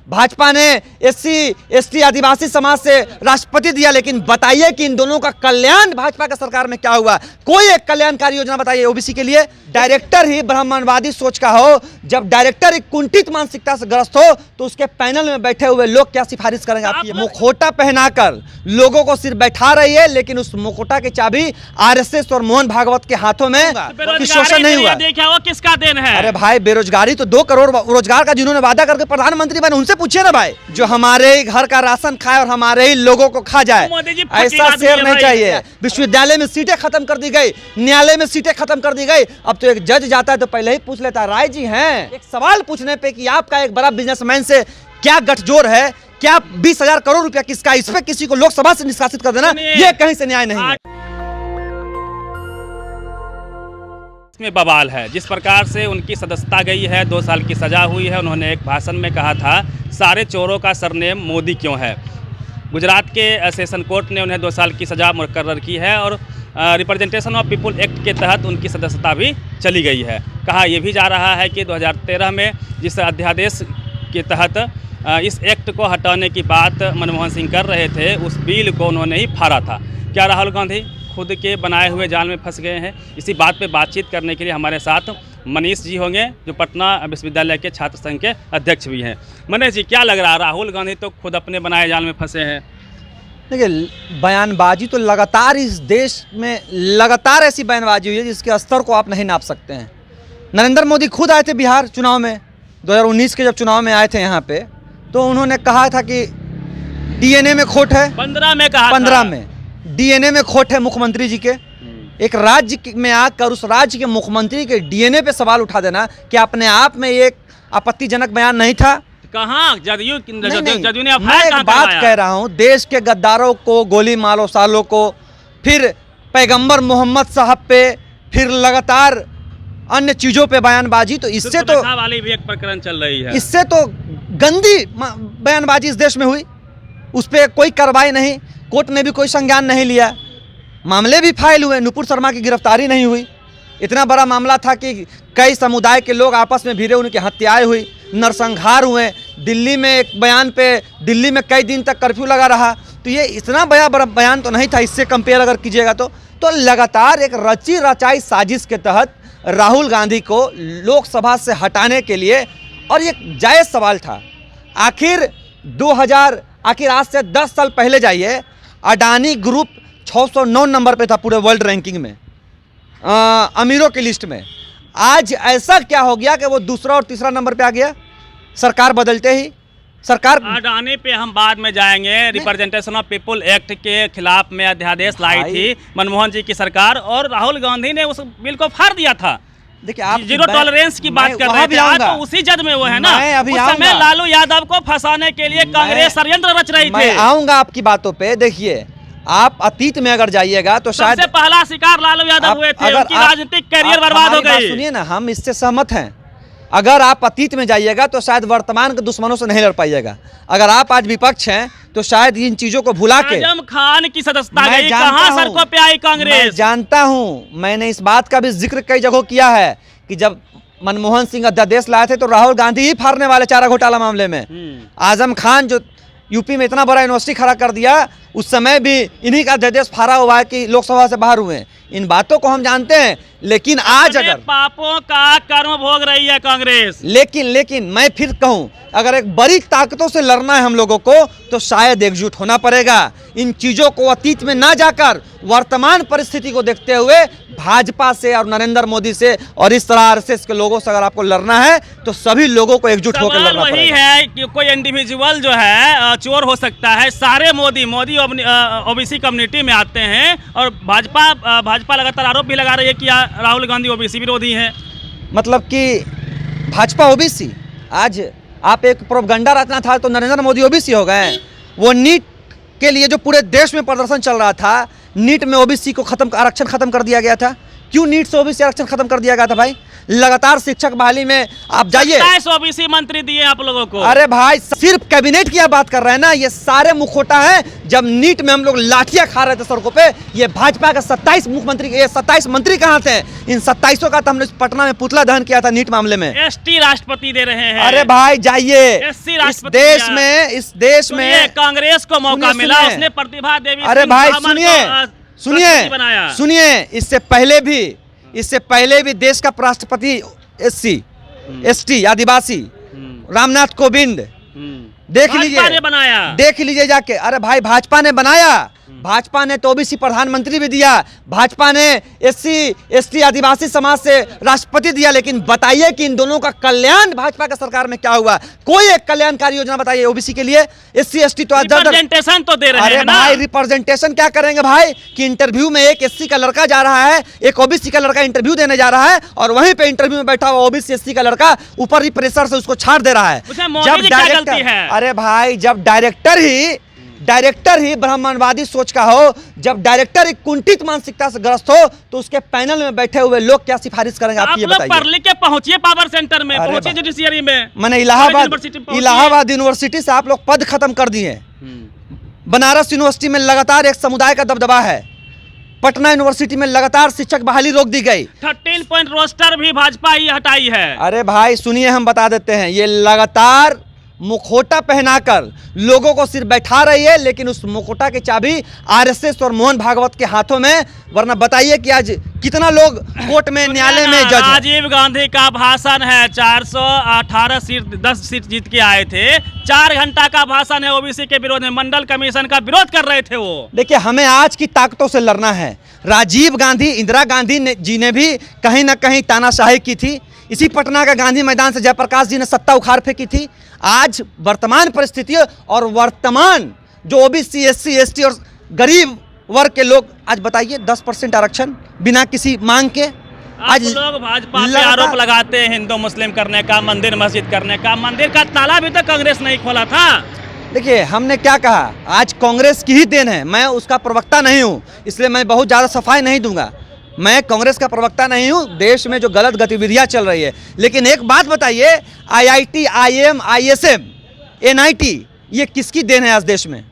भाजपा ने SC ST आदिवासी समाज से राष्ट्रपति दिया, लेकिन बताइए कि इन दोनों का कल्याण भाजपा की सरकार में क्या हुआ? कोई एक कल्याणकारी योजना बताइए ओबीसी के लिए। डायरेक्टर ही ब्राह्मणवादी सोच का हो, जब डायरेक्टर एक कुंठित मानसिकता से ग्रस्त हो तो उसके पैनल में बैठे हुए लोग क्या सिफारिश करेंगे आपकी? मुखौटा पहनाकर लोगों को सिर्फ बैठा रही है, लेकिन उस मुखौटा की चाबी आरएसएस और मोहन भागवत के हाथों में। शोषण नहीं हुआ, देखा वो किसका देन है? अरे भाई, बेरोजगारी तो 2 करोड़ रोजगार का जिन्होंने वादा करके प्रधानमंत्री बने, उनसे पूछिए ना भाई। जो हमारे ही घर का राशन खाए और हमारे ही लोगों को खा जाए, ऐसा शेर नहीं चाहिए। विश्वविद्यालय में सीटें खत्म कर दी गई, न्यायालय में सीटें खत्म कर दी गई। अब तो एक जज जाता है तो पहले ही पूछ लेता है, राय जी हैं एक सवाल पूछने पे कि आपका एक बड़ा बिजनेसमैन से क्या गठजोड़ है, क्या 20,000 करोड़ रुपया किसका, इस पे किसी को लोकसभा से निष्कासित कर देना, ये कहीं से न्याय नहीं है। में बवाल है जिस प्रकार से उनकी सदस्यता गई है, 2 साल की सजा हुई है। उन्होंने एक भाषण में कहा था, सारे चोरों का सरनेम मोदी क्यों है। गुजरात के सेशन कोर्ट ने उन्हें 2 साल की सजा मुकर्रर की है और रिप्रेजेंटेशन ऑफ पीपुल एक्ट के तहत उनकी सदस्यता भी चली गई है। कहा यह भी जा रहा है कि 2013 में जिस अध्यादेश के तहत इस एक्ट को हटाने की बात मनमोहन सिंह कर रहे थे, उस बिल को उन्होंने ही फाड़ा था। क्या राहुल गांधी खुद के बनाए हुए जाल में फंस गए हैं? इसी बात पे बातचीत करने के लिए हमारे साथ मनीष जी होंगे, जो पटना विश्वविद्यालय के छात्र संघ के अध्यक्ष भी हैं। मनीष जी, क्या लग रहा है, राहुल गांधी तो खुद अपने बनाए जाल में फंसे हैं? देखिए, बयानबाजी तो लगातार इस देश में लगातार ऐसी बयानबाजी हुई है जिसके स्तर को आप नहीं नाप सकते हैं। नरेंद्र मोदी खुद आए थे बिहार चुनाव में, 2019 के जब चुनाव में आए थे यहाँ पे, तो उन्होंने कहा था कि डीएनए में खोट है। 15 में कहा, 15 में डीएनए में खोट है मुख्यमंत्री जी के। एक राज्य में आकर उस राज्य के मुख्यमंत्री के डीएनए पे सवाल उठा देना कि अपने आप में एक आपत्तिजनक बयान नहीं था। कहाँ जदयू ने मैं एक बात कह रहा हूँ, देश के गद्दारों को, गोली मारो सालों को, फिर पैगंबर मोहम्मद साहब पे, फिर लगातार अन्य चीजों पे बयानबाजी, तो इससे तो वाली भी एक प्रकरण चल रही है। इससे तो गंदी बयानबाजी इस देश में हुई, उस पर कोई कार्रवाई नहीं, कोर्ट ने भी कोई संज्ञान नहीं लिया, मामले भी फाइल हुए, नुपुर शर्मा की गिरफ्तारी नहीं हुई। इतना बड़ा मामला था कि कई समुदाय के लोग आपस में भिड़े, उनकी हत्याएं हुई, नरसंहार हुए। दिल्ली में एक बयान पे दिल्ली में कई दिन तक कर्फ्यू लगा रहा। तो ये इतना बड़ा बयान तो नहीं था, इससे कंपेयर अगर कीजिएगा तो लगातार एक रची रचाई साजिश के तहत राहुल गांधी को लोकसभा से हटाने के लिए, और ये जायज़ सवाल था। आखिर आज से 10 साल पहले जाइए, अडानी ग्रुप 609 नंबर पे था पूरे वर्ल्ड रैंकिंग में, अमीरों की लिस्ट में। आज ऐसा क्या हो गया कि वो दूसरा और तीसरा नंबर पे आ गया सरकार बदलते ही? सरकार अडानी पे हम बाद में जाएंगे। रिप्रेजेंटेशन ऑफ पीपुल एक्ट के खिलाफ में अध्यादेश लाई थी मनमोहन जी की सरकार, और राहुल गांधी ने उस बिल को फाड़ दिया था। देखिए, आप जीरो टॉलरेंस की बात कर रहे थे, आज तो उसी जद में वो है ना। उस समय लालू यादव को फंसाने के लिए कांग्रेस षड्यंत्र रच रही थी। आऊंगा आपकी बातों पे। देखिए, आप अतीत में अगर जाइएगा तो शायद सबसे पहला शिकार लालू यादव हुए थे, उनकी राजनीतिक करियर बर्बाद हो गई। सुनिए ना, हम इससे सहमत हैं। अगर आप अतीत में जाइएगा तो शायद वर्तमान के दुश्मनों से नहीं लड़ पाइएगा। अगर आप आज विपक्ष हैं तो शायद इन चीजों को भुला के आजम खान की सदस्यता गई, कहां सड़कों पे आई कांग्रेस? मैं जानता हूं, मैंने इस बात का भी जिक्र कई जगहों किया है कि जब मनमोहन सिंह अध्यादेश लाए थे तो राहुल गांधी ही फाड़ने वाले चारा घोटाला मामले में। आजम खान जो यूपी में इतना बड़ा यूनिवर्सिटी खड़ा कर दिया, उस समय भी इन्हीं का अध्यादेश फाड़ा हुआ है कि लोकसभा से बाहर हुए। इन बातों को हम जानते हैं, लेकिन आज अगर पापों का कर्म भोग रही है कांग्रेस। लेकिन मैं फिर कहूं, अगर एक बड़ी ताकतों से लड़ना है हम लोगों को तो शायद एकजुट होना पड़ेगा। इन चीजों को अतीत में ना जाकर वर्तमान परिस्थिति को देखते हुए भाजपा से और नरेंद्र मोदी से और इस तरह आरएसएस के लोगों से अगर आपको लड़ना है तो सभी लोगों को एकजुट होकर लड़ना पड़ेगा। वही है कि कोई इंडिविजुअल जो है चोर हो सकता है, सारे मोदी ओबीसी कम्युनिटी में आते हैं, और भाजपा लगातार आरोप भी लगा रही है कि राहुल गांधी ओबीसी विरोधी हैं। मतलब कि भाजपा ओबीसी, आज आप एक प्रोपगंडा रचना था तो नरेंद्र मोदी ओबीसी हो गए। वो नीट के लिए जो पूरे देश में प्रदर्शन चल रहा था, नीट में ओबीसी को आरक्षण खत्म कर दिया गया था। क्यों नीट से ओबीसी आरक्षण खत्म कर दिया गया था भाई? लगातार शिक्षक बहाली में आप जाइए। 27 ओबीसी मंत्री दिए आप लोगों को। अरे भाई सिर्फ कैबिनेट की आप बात कर रहे हैं ना, ये सारे मुखौटा है। जब नीट में हम लोग लाठियां खा रहे थे सड़कों पे, ये भाजपा का 27 मुख्यमंत्री, ये 27 मंत्री कहां थे? इन 27 का तो हमने पटना में पुतला दहन किया था नीट मामले में। एसटी राष्ट्रपति दे रहे हैं। अरे भाई जाइए, एससी इस राष्ट्रपति देश में कांग्रेस को मौका मिला, उसने प्रतिभा देवी अरे सिंह भाई बर्मन सुनिए को सुनिए बनाया। सुनिए, इससे पहले भी देश का राष्ट्रपति एससी एसटी आदिवासी रामनाथ कोविंद देख लीजिए, बनाया, देख लीजिए जाके। अरे भाई भाजपा ने बनाया, भाजपा ने तो ओबीसी प्रधानमंत्री भी दिया, भाजपा ने एससी एसटी आदिवासी समाज से राष्ट्रपति दिया। लेकिन बताइए कि इन दोनों का कल्याण भाजपा का सरकार में क्या हुआ? कोई एक कल्याणकारी योजना बताइए ओबीसी के लिए। एससी एसटी तो रिप्रेजेंटेशन तो दे रहे हैं ना। भाई रिप्रेजेंटेशन क्या करेंगे भाई? कि इंटरव्यू में एक एससी का लड़का जा रहा है, एक ओबीसी का लड़का इंटरव्यू देने जा रहा है, और वहीं पे इंटरव्यू में बैठा हुआ ओबीसी एससी का लड़का ऊपर ही प्रेशर से उसको छाड़ दे रहा है। जब डायरेक्टर, अरे भाई जब डायरेक्टर ही ब्राह्मणवादी सोच का हो, जब डायरेक्टर एक कुंठित मानसिकता से ग्रस्त हो, तो उसके पैनल में बैठे हुए लोग क्या सिफारिश करेंगे? आप ये बताइए। पढ़ लिख के पहुंचिए पावर सेंटर में, पहुंचिए जुडिशियरी में। मैंने इलाहाबाद यूनिवर्सिटी से आप लोग पद खत्म कर दिए। बनारस यूनिवर्सिटी में लगातार एक समुदाय का दबदबा है। पटना यूनिवर्सिटी में लगातार शिक्षक बहाली रोक दी गई। 13 पॉइंट रोस्टर भी भाजपा ही हटाई है। अरे भाई सुनिए, हम बता देते हैं, ये लगातार मुखौटा पहनाकर लोगों को सिर्फ बैठा रही है, लेकिन उस मुखौटा की चाबी आरएसएस और मोहन भागवत के हाथों में। वरना बताइए कि आज कितना लोग कोर्ट में, न्यायालय में जज है। राजीव गांधी का भाषण है, 418 सीट 10 सीट जीत के आए थे। 4 घंटा का भाषण है ओबीसी के विरोध में, मंडल कमीशन का विरोध कर रहे थे वो। देखिए हमें आज की ताकतों से लड़ना है। राजीव गांधी, इंदिरा गांधी जी ने भी कहीं ना कहीं तानाशाही की थी। इसी पटना का गांधी मैदान से जयप्रकाश जी ने सत्ता उखाड़ फेंकी थी। आज वर्तमान परिस्थितियों और वर्तमान जो ओबीसी एससी एसटी और गरीब वर्ग के लोग, आज बताइए 10% आरक्षण बिना किसी मांग के। आज लोग भाजपा पे आरोप लगाते हैं हिंदू मुस्लिम करने का, मंदिर मस्जिद करने का। मंदिर का ताला भी तो कांग्रेस नहीं खोला था। देखिए हमने क्या कहा, आज कांग्रेस की ही देन है। मैं उसका प्रवक्ता नहीं हूँ, इसलिए मैं बहुत ज़्यादा सफाई नहीं दूंगा। मैं कांग्रेस का प्रवक्ता नहीं हूं। देश में जो गलत गतिविधियां चल रही है, लेकिन एक बात बताइए, आईआईटी, आईएम, आईएसएम, एनआईटी, ये किसकी देन है आज देश में?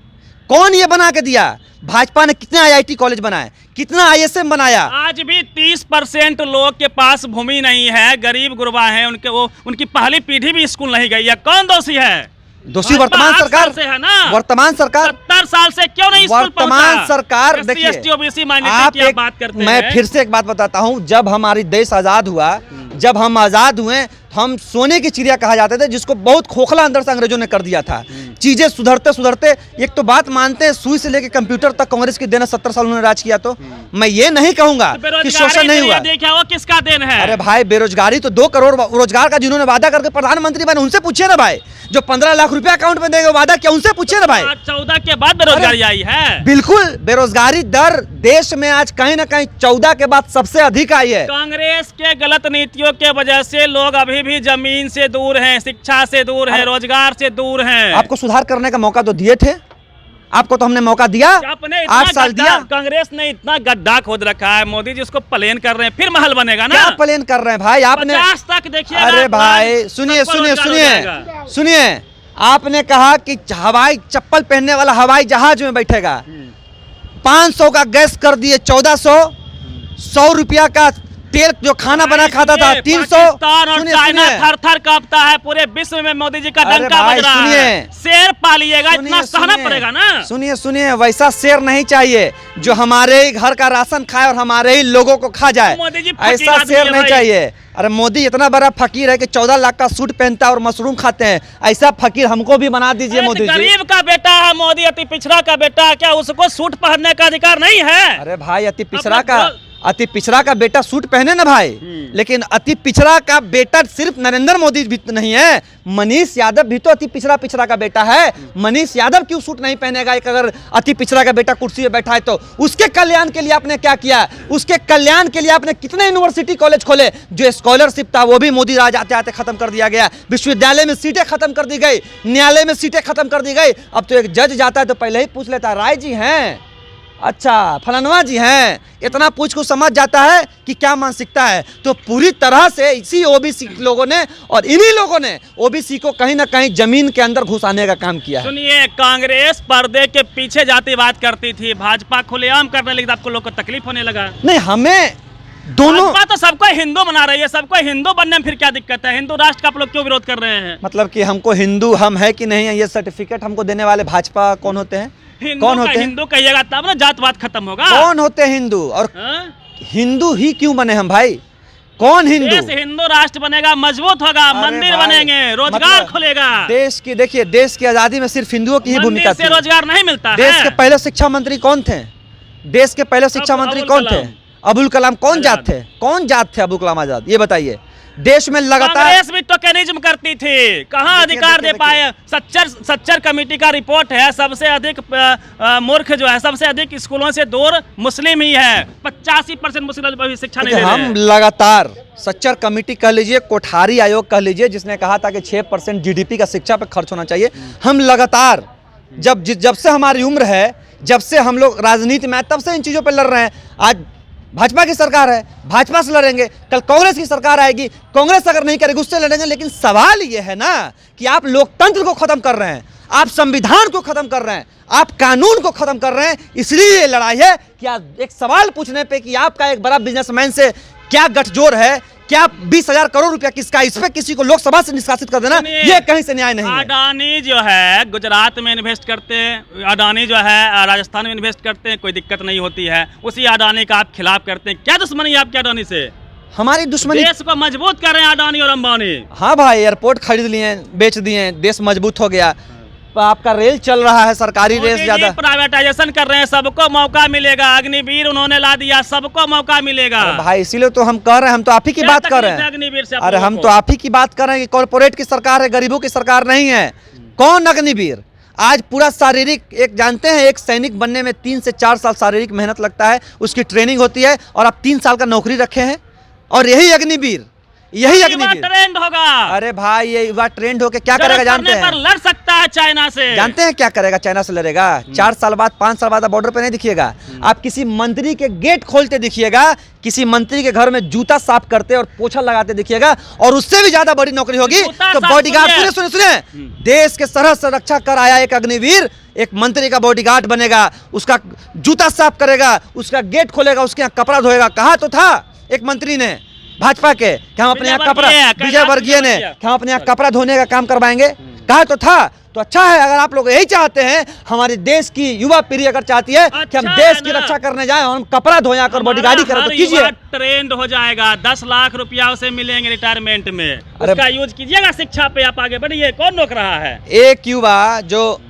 कौन ये बना के दिया? भाजपा ने कितने आईआईटी कॉलेज बनाए, कितना आईएसएम बनाया? आज भी 30% लोग के पास भूमि नहीं है, गरीब गुरबा है, उनकी पहली पीढ़ी भी स्कूल नहीं गई है। कौन दोषी है? दोषी वर्तमान सरकार से है ना। वर्तमान सरकार 70 साल से क्यों नहीं स्कूल पहुंचा? वर्तमान सरकार देखिए, आप बात करते हैं। मैं फिर से एक बात बताता हूं, जब हमारी देश आजाद हुआ, जब हम आजाद हुए, हम सोने की चिड़िया कहा जाते थे, जिसको बहुत खोखला अंदर से अंग्रेजों ने कर दिया था। चीजें सुधरते सुधरते, एक तो बात मानते हैं, सुई से लेकर कंप्यूटर तक कांग्रेस की देन है। 70 साल उन्होंने राज किया। तो मैं ये नहीं कहूंगा कि शोषण नहीं हुआ। देखा वो किसका देन है? अरे भाई बेरोजगारी तो 2 करोड़ रोजगार का जिन्होंने वादा करके प्रधानमंत्री बने, उनसे पूछिए ना भाई। जो 15 लाख रुपया अकाउंट में देंगे वादा क्या, उनसे पूछिए ना भाई। 14 के बाद बेरोजगारी आई है। बिल्कुल, बेरोजगारी दर देश में आज कहीं ना कहीं 14 के बाद सबसे अधिक आई है। कांग्रेस के गलत नीतियों के वजह से लोग अभी भी जमीन से दूर हैं, शिक्षा से दूर हैं, रोजगार से दूर हैं। आपको सुधार करने का मौका तो दिए थे, आपको तो हमने मौका दिया, 8 साल दिया। कांग्रेस ने इतना गड्ढा खोद रखा है, मोदी जी उसको प्लेन कर रहे हैं, फिर महल बनेगा ना। क्या प्लेन कर रहे हैं भाई आपने? 50 तक देखिए। अरे भाई सुनिए सुनिए सुनिए सुनिए, आपने कहा कि हवाई चप्पल पहनने वाला हवाई जहाज में बैठेगा। 500 का गैस कर दिए 1400, 100 रुपया का तेल जो खाना बना खाता था 300। और चाइना थर थर कांपता है, पूरे विश्व में मोदी जी का डंका बज रहा है। शेर पालिएगा, इतना सहना पड़ेगा ना। सुनिए सुनिए, वैसा शेर नहीं चाहिए जो हमारे ही घर का राशन खाए और हमारे ही लोगों को खा जाए, ऐसा शेर नहीं चाहिए। अरे मोदी इतना बड़ा फकीर है कि 14 लाख का सूट पहनता है और मशरूम खाते हैं, ऐसा फकीर हमको भी बना दीजिए मोदी जी। गरीब का बेटा है मोदी, अति पिछड़ा का बेटा, क्या उसको सूट पहनने का अधिकार नहीं है? अरे भाई अति पिछड़ा का बेटा सूट पहने ना भाई, लेकिन अति पिछड़ा का बेटा सिर्फ नरेंद्र मोदी भी नहीं है, मनीष यादव भी तो अति पिछड़ा का बेटा है। मनीष यादव क्यों सूट नहीं पहनेगा? एक अगर अति पिछड़ा का बेटा कुर्सी पे बैठा है तो उसके कल्याण के लिए आपने क्या किया? उसके कल्याण के लिए आपने कितने यूनिवर्सिटी कॉलेज खोले? जो स्कॉलरशिप था वो भी मोदी राज आते आते खत्म कर दिया गया। विश्वविद्यालय में सीटें खत्म कर दी गई, न्यायालय में सीटें खत्म कर दी गई। अब तो एक जज जाता है तो पहले ही पूछ लेता है, राय जी हैं अच्छा फलानवा जी हैं, इतना पूछ को समझ जाता है कि क्या मानसिकता है। तो पूरी तरह से इसी ओबीसी लोगों ने और इन्हीं लोगों ने ओबीसी को कहीं ना कहीं जमीन के अंदर घुसाने का काम किया है। सुनिए, कांग्रेस पर्दे के पीछे जातिवाद करती थी, भाजपा खुलेआम करने लगी, आपको लोग को तकलीफ होने लगा। नहीं, हमें दोनों भाजपा तो सबको हिंदू बना रही है, सबको हिंदू बनने में फिर क्या दिक्कत है? हिंदू राष्ट्र का आप लोग क्यों विरोध कर रहे हैं? मतलब कि हमको हिंदू हम है कि नहीं है ये सर्टिफिकेट हमको देने वाले भाजपा कौन होते हैं? कौन होते हैं? हिंदू कहिएगा तब ना जातवाद खत्म होगा। कौन होते हैं हिंदू? और हिंदू ही क्यों बने हम भाई? कौन हिंदू? देश हिंदू राष्ट्र बनेगा, मजबूत होगा, मंदिर बनेंगे, रोजगार खुलेगा। देश की देखिए, देश की आजादी में सिर्फ हिंदुओं की ही भूमिका थी। रोजगार नहीं मिलता है। देश के पहले शिक्षा मंत्री कौन थे? देश के पहले शिक्षा मंत्री कौन थे? अबुल कलाम। कौन जात थे? कौन जात थे अबुल कलाम आजाद? ये बताइए। देश में लगातार कांग्रेस भी टोकनिज्म करती थी, कहाँ अधिकार दे पाए? सच्चर कमेटी का रिपोर्ट है, सबसे अधिक मूर्ख जो है, सबसे अधिक स्कूलों से दूर मुस्लिम ही है। 85% मुस्लिम अभी शिक्षा नहीं ले रहे हैं। हम लगातार सच्चर कमेटी कह लीजिए, कोठारी आयोग कह लीजिए, जिसने कहा था कि 6% जीडीपी का शिक्षा पे खर्च होना चाहिए। हम लगातार जब से हमारी उम्र है, जब से हम लोग राजनीति में आए, तब से इन चीज़ों पर लड़ रहे हैं। आज भाजपा की सरकार है, भाजपा से लड़ेंगे, कल कांग्रेस की सरकार आएगी, कांग्रेस अगर नहीं करेगी उससे लड़ेंगे। लेकिन सवाल ये है ना कि आप लोकतंत्र को खत्म कर रहे हैं, आप संविधान को खत्म कर रहे हैं, आप कानून को खत्म कर रहे हैं। इसलिए ये लड़ाई है कि आज एक सवाल पूछने पे कि आपका एक बड़ा बिजनेसमैन से क्या गठजोड़ है, क्या 20,000 करोड़ रुपया किसका, इस पे किसी को लोकसभा से निष्कासित कर देना, ये कहीं से न्याय नहीं है। अडानी जो है गुजरात में इन्वेस्ट करते हैं, अडानी जो है राजस्थान में इन्वेस्ट करते हैं, कोई दिक्कत नहीं होती है। उसी अडानी का आप खिलाफ करते हैं। क्या दुश्मनी है आपके अडानी से? हमारी दुश्मनी, देश को मजबूत कर रहे हैं अडानी और अंबानी। हाँ भाई, एयरपोर्ट खरीद लिए, बेच दिए, देश मजबूत हो गया। आपका रेल चल रहा है, सरकारी रेल ज्यादा। प्राइवेटाइजेशन कर रहे हैं, सबको मौका मिलेगा। अग्निवीर उन्होंने ला दिया, सबको मौका मिलेगा। भाई इसीलिए तो हम कह रहे हैं, हम तो आप ही की बात कर रहे हैं। अग्निवीर से अरे हम तो आप ही की बात कर रहे हैं कि कॉर्पोरेट की सरकार है, गरीबों की सरकार नहीं है। कौन अग्निवीर? आज पूरा शारीरिक, एक जानते हैं, एक सैनिक बनने में 3 से 4 साल शारीरिक मेहनत लगता है, उसकी ट्रेनिंग होती है, और आप 3 साल का नौकरी रखे हैं। और यही अग्निवीर, यही अग्निवीर ट्रेंड होगा। अरे भाई ये युवा ट्रेंड होके क्या करेगा जानते हैं? लड़ सकता है चाइना से। जानते हैं क्या करेगा? चाइना से लड़ेगा। 4 साल बाद, 5 साल बाद बॉर्डर पे नहीं दिखिएगा। आप किसी मंत्री के गेट खोलते दिखिएगा, किसी मंत्री के घर में जूता साफ करते और पोछा लगाते दिखिएगा। और उससे भी ज्यादा बड़ी नौकरी होगी तो बॉडीगार्ड। सुनिए, देश के सरहद से रक्षा कर आया एक अग्निवीर एक मंत्री का बॉडीगार्ड बनेगा, उसका जूता साफ करेगा, उसका गेट खोलेगा, उसके यहाँ कपड़ा धोएगा। कहा तो था एक मंत्री ने भाजपा के कि हम अपने यहाँ कपड़ा, विजय वर्गीय ने कि हम अपने यहाँ कपड़ा धोने का काम करवाएंगे। कहा तो था। तो अच्छा है, अगर आप लोग यही चाहते हैं, हमारे देश की युवा पीढ़ी अगर चाहती है कि हम देश की रक्षा करने जाएं और हम कपड़ा धोया कर बॉडीगार्डी करें, तो कीजिए। ट्रेंड हो जाएगा, 10 लाख रुपया उसे मिलेंगे रिटायरमेंट में, उसका यूज कीजिएगा शिक्षा पे, आप आगे बढ़िए। कौन रोक रहा है? एक युवा जो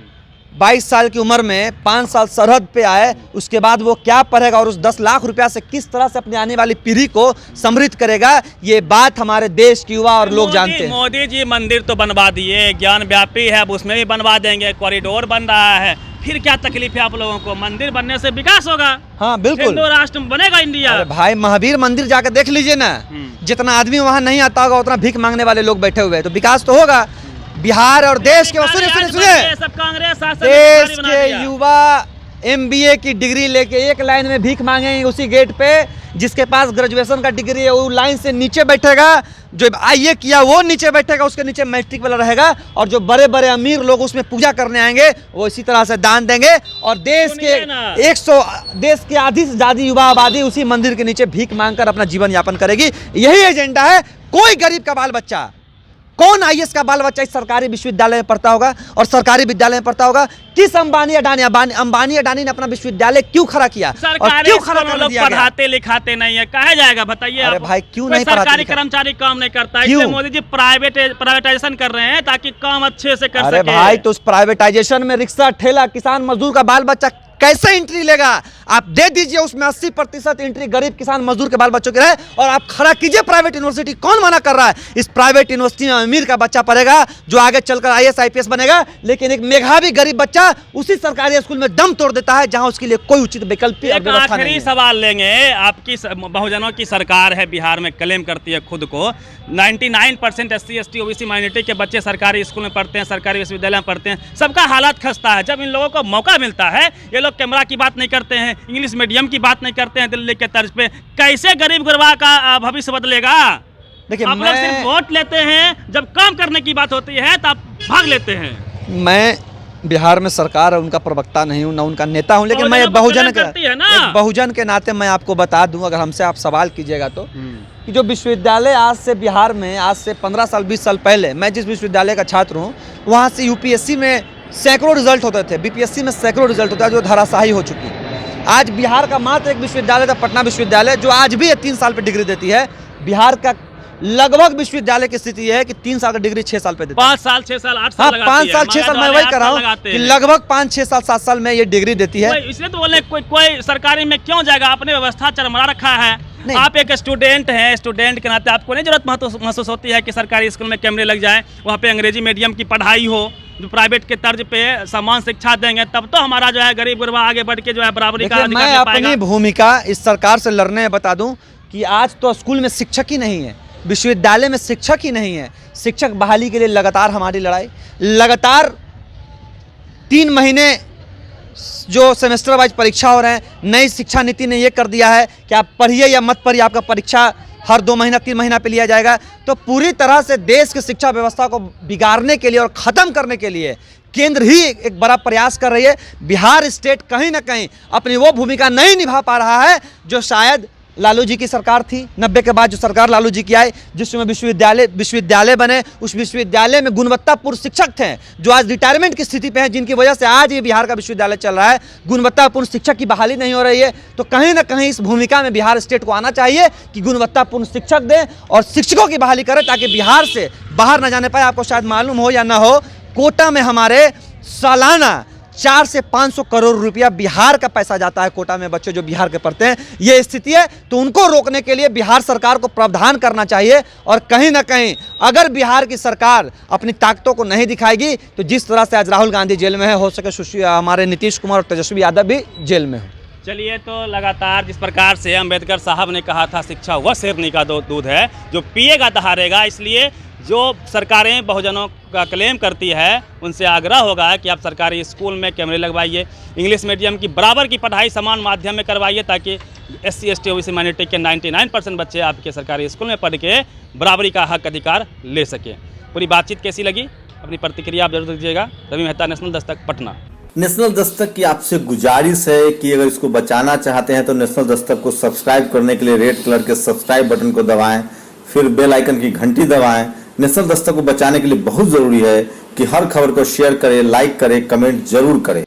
22 साल की उम्र में 5 साल सरहद पे आए, उसके बाद वो क्या पढ़ेगा और उस 10 लाख रुपया से किस तरह से अपनी आने वाली पीढ़ी को समृद्ध करेगा, ये बात हमारे देश की युवा और लोग जानते हैं। मोदी जी मंदिर तो बनवा दिए, ज्ञान व्यापी है, अब उसमें भी बनवा देंगे, कॉरिडोर बन रहा है, फिर क्या तकलीफ है आप लोगों को? मंदिर बनने से विकास होगा। हाँ बिल्कुल, हिंदू राष्ट्र बनेगा इंडिया। अरे भाई महावीर मंदिर जाकर देख लीजिए ना, जितना आदमी वहाँ नहीं आता होगा उतना भीख मांगने वाले लोग बैठे हुए हैं, तो विकास तो होगा। बिहार और देश के सुनिए देश के युवा MBA की डिग्री लेके एक लाइन में भीख मांगेंगे उसी गेट पे। जिसके पास ग्रेजुएशन का डिग्री है वो लाइन से नीचे बैठेगा, जो IAA किया वो नीचे बैठेगा, उसके नीचे मैट्रिक वाला रहेगा, और जो बड़े बड़े अमीर लोग उसमें पूजा करने आएंगे वो इसी तरह से दान देंगे। और देश के आधी से ज्यादा युवा आबादी उसी मंदिर के नीचे भीख मांगकर अपना जीवन यापन करेगी। यही एजेंडा है। कोई गरीब का बाल बच्चा, कौन IAS का बाल बच्चा इस सरकारी विश्वविद्यालय में पढ़ता होगा और सरकारी विद्यालय में पढ़ता होगा? किस अंबानी अडानी ने अपना विश्वविद्यालय क्यों खड़ा किया और क्यों खड़ा कर दिया? पढ़ाते लिखाते नहीं है, कहा जाएगा बताइए? अरे भाई क्यों नहीं पढ़ाते? सरकारी कर्मचारी काम नहीं करता, इसलिए मोदी जी प्राइवेटाइजेशन कर रहे हैं ताकि काम अच्छे से कर सके। अरे भाई तो उस प्राइवेटाइजेशन में रिक्शा, ठेला, किसान मजदूर का बाल बच्चा कैसे एंट्री लेगा? आप दे दीजिए, उसमें 80% एंट्री गरीब किसान मजदूर के बाल बच्चों के रहे, और आप खड़ा कीजिए प्राइवेट यूनिवर्सिटी। कौन मना कर रहा है? इस प्राइवेट यूनिवर्सिटी में अमीर का बच्चा पढ़ेगा जो आगे चलकर IAS IPS बनेगा, लेकिन एक मेधावी गरीब बच्चा उसी सरकारी स्कूल में दम तोड़ देता है जहां उसके लिए कोई उचित वैकल्पिक व्यवस्था नहीं है। आखिरी सवाल लेंगे, आपकी बहुजनों की सरकार है बिहार में, क्लेम करती है खुद को 99% SC ST OBC माइनॉरिटी के बच्चे सरकारी स्कूल में पढ़ते हैं, सरकारी विश्वविद्यालय में पढ़ते हैं, सबका हालात खस्ता है। जब इन लोगों को मौका मिलता है, ये लोग कैमरा की बात नहीं करते हैं, इंग्लिश मीडियम की बात नहीं करते हैं दिल्ली के तर्ज पे। कैसे गरीब गुरबा का भविष्य बदलेगा? देखिए, आप लोग सिर्फ वोट लेते हैं, जब काम करने की बात होती है तो आप भाग लेते हैं। मैं बिहार में सरकार है उनका प्रवक्ता नहीं हूँ, ना उनका नेता हूँ, लेकिन मैं एक बहुजन के नाते मैं आपको बता दूं, अगर हमसे आप सवाल कीजिएगा तो, कि जो विश्वविद्यालय आज से बिहार में आज से 15 साल 20 साल पहले, मैं जिस विश्वविद्यालय का छात्र हूँ वहाँ से यूपीएससी में सैकड़ों रिजल्ट होते थे, बीपीएससी में सैकड़ों रिजल्ट होता है, जो धराशायी हो चुकी है। आज बिहार का मात्र एक विश्वविद्यालय था, पटना विश्वविद्यालय, जो आज भी 3 साल पर डिग्री देती है। बिहार का लगभग विश्वविद्यालय की स्थिति है कि 3 साल का डिग्री 6 साल पे देती है। 5 साल 6 साल 8 साल, 5 साल 6 साल, मैं वही कर रहा हूँ कि लगभग 5 6 साल 7 साल में ये डिग्री देती है। इसलिए तो बोले कोई सरकारी में क्यों जाएगा, आपने व्यवस्था चरमरा रखा है। आप एक स्टूडेंट हैं, स्टूडेंट के नाते आपको नहीं जरूरत महसूस होती है कि सरकारी स्कूल में कैमरे लग जाए, वहाँ पे अंग्रेजी मीडियम की पढ़ाई हो, जो प्राइवेट के तर्ज पे समान शिक्षा देंगे, तब तो हमारा जो है गरीब गुरबा आगे बढ़ के जो है बराबरी का अधिकार ले पाएगा। मैं अपनी भूमिका इस सरकार से लड़ने में बता दूं कि आज तो स्कूल में शिक्षक ही नहीं है, विश्वविद्यालय में शिक्षक ही नहीं है। शिक्षक बहाली के लिए लगातार हमारी लड़ाई, लगातार 3 महीने जो सेमेस्टर वाइज परीक्षा हो रहे हैं, नई शिक्षा नीति ने ये कर दिया है कि आप पढ़िए या मत पढ़िए, आपका परीक्षा हर 2 महीना 3 महीना पे लिया जाएगा। तो पूरी तरह से देश की शिक्षा व्यवस्था को बिगाड़ने के लिए और ख़त्म करने के लिए केंद्र ही एक बड़ा प्रयास कर रही है। बिहार स्टेट कहीं ना कहीं अपनी वो भूमिका नहीं निभा पा रहा है जो शायद लालू जी की सरकार थी, 90 के बाद जो सरकार लालू जी की आई, जिसमें विश्वविद्यालय बने, उस विश्वविद्यालय में गुणवत्तापूर्ण शिक्षक थे जो आज रिटायरमेंट की स्थिति पे हैं, जिनकी वजह से आज ये बिहार का विश्वविद्यालय चल रहा है। गुणवत्तापूर्ण शिक्षक की बहाली नहीं हो रही है, तो कहीं ना कहीं इस भूमिका में बिहार स्टेट को आना चाहिए कि गुणवत्तापूर्ण शिक्षक दें और शिक्षकों की बहाली करें, ताकि बिहार से बाहर न जाने पाए। आपको शायद मालूम हो या ना हो, कोटा में हमारे सालाना 400 से 500 करोड़ रुपया बिहार का पैसा जाता है कोटा में, बच्चे जो बिहार के पढ़ते हैं। ये स्थिति है, तो उनको रोकने के लिए बिहार सरकार को प्रावधान करना चाहिए। और कहीं ना कहीं अगर बिहार की सरकार अपनी ताकतों को नहीं दिखाएगी, तो जिस तरह से आज राहुल गांधी जेल में है, हो सके हमारे नीतीश कुमार और तेजस्वी यादव भी जेल में हो। चलिए, तो लगातार जिस प्रकार से अंबेडकर साहब ने कहा था, शिक्षा वह शेरनी का दूध है जो पिएगा तो हारेगा, इसलिए जो सरकारें बहुजनों का क्लेम करती है उनसे आग्रह होगा कि आप सरकारी स्कूल में कैमरे लगवाइए, इंग्लिश मीडियम की बराबर की पढ़ाई समान माध्यम में करवाइए, ताकि SC ST OBC माइनॉरिटी के 99% बच्चे आपके सरकारी स्कूल में पढ़ के बराबरी का हक अधिकार ले सकें। पूरी बातचीत कैसी लगी, अपनी प्रतिक्रिया आप जरूर दीजिएगा। रवि मेहता, नेशनल दस्तक, पटना। नेशनल दस्तक की आपसे गुजारिश है कि अगर इसको बचाना चाहते हैं तो नेशनल दस्तक को सब्सक्राइब करने के लिए रेड कलर के सब्सक्राइब बटन को दबाएं, फिर बेल आइकन की घंटी दबाएं। नेशनल दस्तक को बचाने के लिए बहुत जरूरी है कि हर खबर को शेयर करें, लाइक करें, कमेंट जरूर करें।